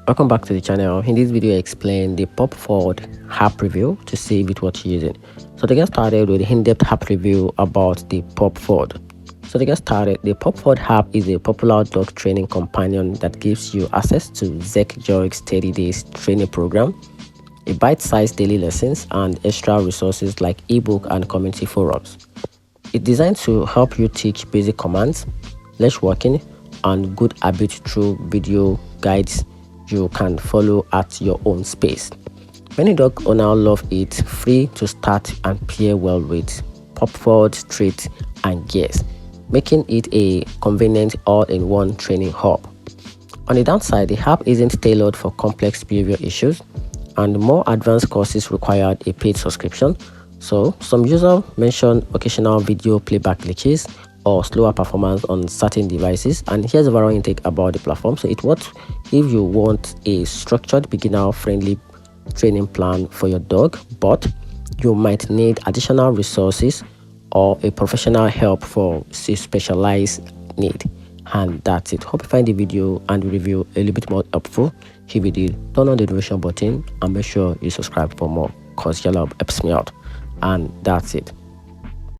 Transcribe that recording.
Welcome back to the channel. In this video I explain the PUPFORD app review to see if it what you're using. So to get started with the in-depth app review about the PUPFORD. So to get started, the PUPFORD app is a popular dog training companion that gives you access to Zek Joy's 30 days training program, a bite-sized daily lessons, and extra resources like ebook and community forums. It's designed to help you teach basic commands, leash walking, and good habits through video guides you can follow at your own space. Many dog owners love it. Free to start and pair well with PUPFORD treats and gears, making it a convenient all-in-one training hub. On the downside, the app isn't tailored for complex behavior issues, and more advanced courses required a paid subscription. So some users mention occasional video playback glitches or slower performance on certain devices. And here's a overall intake about the platform. So it works if you want a structured, beginner-friendly training plan for your dog, but you might need additional resources or a professional help for a specialized need. And that's it. Hope you find the video and the review a little bit more helpful. If you did, turn on the notification button and make sure you subscribe for more, because your love helps me out. And that's it.